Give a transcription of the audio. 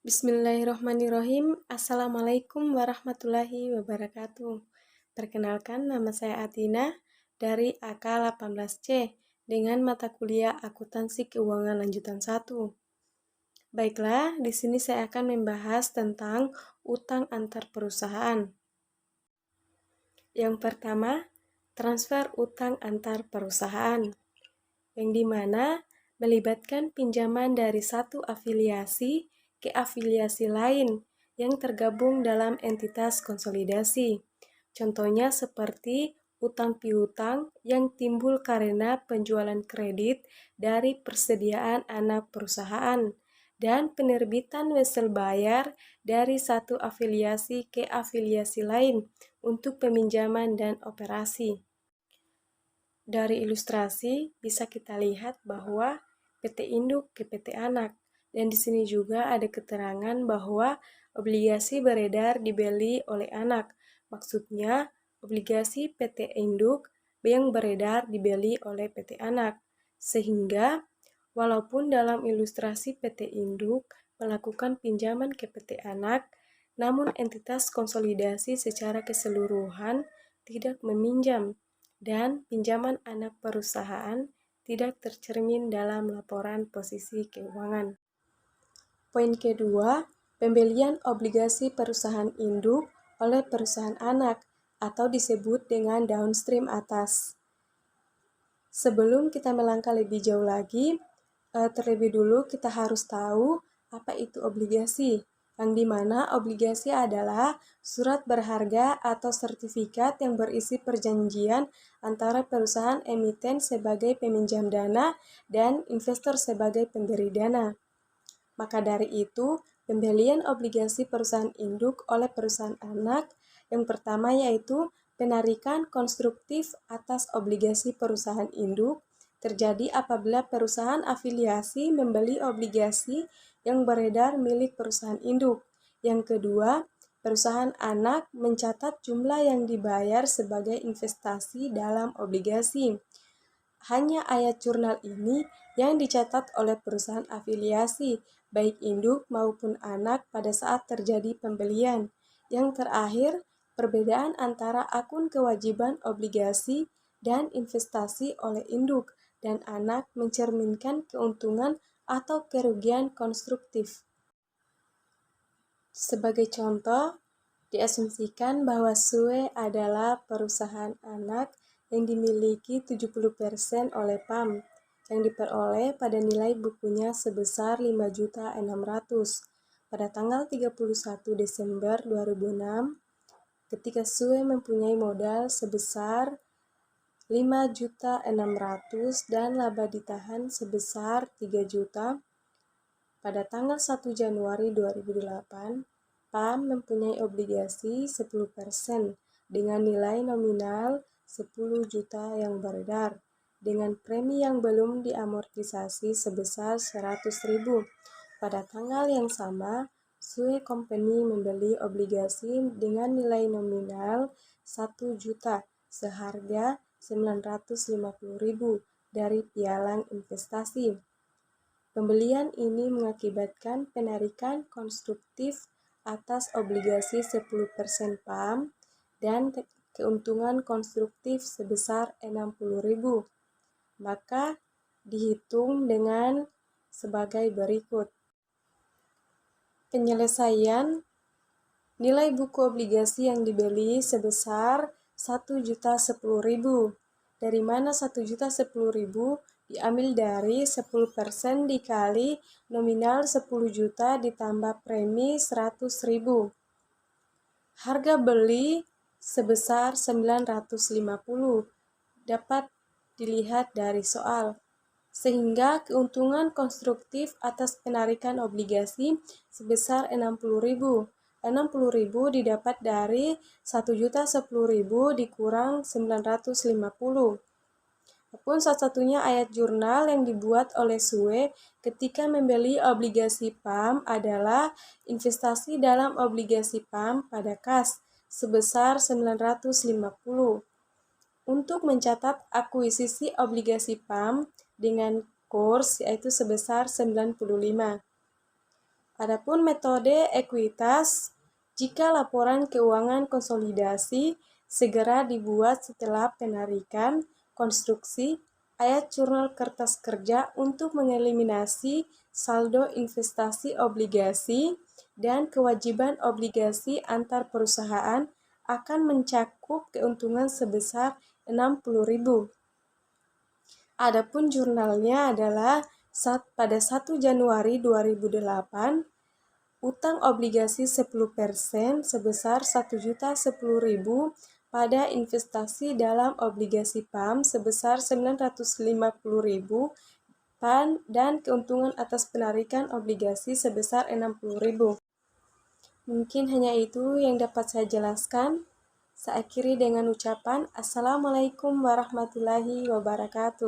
Bismillahirrohmanirrohim. Assalamualaikum warahmatullahi wabarakatuh. Perkenalkan, nama saya Atina dari AK18C dengan mata kuliah Akuntansi Keuangan Lanjutan 1. Baiklah, di sini saya akan membahas tentang utang antar perusahaan. Yang pertama, transfer utang antar perusahaan, yang dimana melibatkan pinjaman dari satu afiliasi ke afiliasi lain yang tergabung dalam entitas konsolidasi. Contohnya seperti utang piutang yang timbul karena penjualan kredit dari persediaan anak perusahaan dan penerbitan wesel bayar dari satu afiliasi ke afiliasi lain untuk peminjaman dan operasi. Dari ilustrasi bisa kita lihat bahwa PT induk ke PT anak, dan di sini juga ada keterangan bahwa obligasi beredar dibeli oleh anak. Maksudnya obligasi PT induk yang beredar dibeli oleh PT anak. Sehingga walaupun dalam ilustrasi PT induk melakukan pinjaman ke PT anak, namun entitas konsolidasi secara keseluruhan tidak meminjam, dan pinjaman anak perusahaan tidak tercermin dalam laporan posisi keuangan. Poin kedua, pembelian obligasi perusahaan induk oleh perusahaan anak atau disebut dengan downstream atas. Sebelum kita melangkah lebih jauh lagi, terlebih dulu kita harus tahu apa itu obligasi, yang dimana obligasi adalah surat berharga atau sertifikat yang berisi perjanjian antara perusahaan emiten sebagai peminjam dana dan investor sebagai pemberi dana. Maka dari itu, pembelian obligasi perusahaan induk oleh perusahaan anak yang pertama yaitu penarikan konstruktif atas obligasi perusahaan induk terjadi apabila perusahaan afiliasi membeli obligasi yang beredar milik perusahaan induk. Yang kedua, perusahaan anak mencatat jumlah yang dibayar sebagai investasi dalam obligasi. Hanya ayat jurnal ini yang dicatat oleh perusahaan afiliasi, baik induk maupun anak pada saat terjadi pembelian. Yang terakhir, perbedaan antara akun kewajiban obligasi dan investasi oleh induk dan anak mencerminkan keuntungan atau kerugian konstruktif. Sebagai contoh, diasumsikan bahwa SUE adalah perusahaan anak yang dimiliki 70% oleh PAM, yang diperoleh pada nilai bukunya sebesar 5.600.000 pada tanggal 31 Desember 2006, ketika SUE mempunyai modal sebesar 5.600.000 dan laba ditahan sebesar 3 juta. Pada tanggal 1 Januari 2008, PAM mempunyai obligasi 10% dengan nilai nominal 10 juta yang beredar, dengan premi yang belum diamortisasi sebesar 100.000. Pada tanggal yang sama, SUE Company membeli obligasi dengan nilai nominal 1 juta seharga 950.000 dari pialang investasi. Pembelian ini mengakibatkan penarikan konstruktif atas obligasi 10% PAM dan keuntungan konstruktif sebesar 60.000. Maka dihitung dengan sebagai berikut. Penyelesaian nilai buku obligasi yang dibeli sebesar 1.010.000. Dari mana 1.010.000? Diambil dari 10% dikali nominal 10 juta ditambah premi 100.000. Harga beli sebesar 950 dapat dilihat dari soal. Sehingga keuntungan konstruktif atas penarikan obligasi sebesar 60.000. 60.000 didapat dari 1.010.000 dikurang 950. Pun satu-satunya ayat jurnal yang dibuat oleh SUE ketika membeli obligasi PAM adalah investasi dalam obligasi PAM pada kas sebesar 950. Untuk mencatat akuisisi obligasi PAM dengan kurs yaitu sebesar 95. Adapun metode ekuitas, jika laporan keuangan konsolidasi segera dibuat setelah penarikan konstruksi ayat jurnal kertas kerja untuk mengeliminasi saldo investasi obligasi dan kewajiban obligasi antar perusahaan akan mencakup keuntungan sebesar 60.000. Adapun jurnalnya adalah pada 1 Januari 2008, utang obligasi 10% sebesar 1.010.000 pada investasi dalam obligasi PAM sebesar 950.000 dan keuntungan atas penarikan obligasi sebesar 60.000. Mungkin hanya itu yang dapat saya jelaskan. Saya akhiri dengan ucapan Assalamualaikum warahmatullahi wabarakatuh.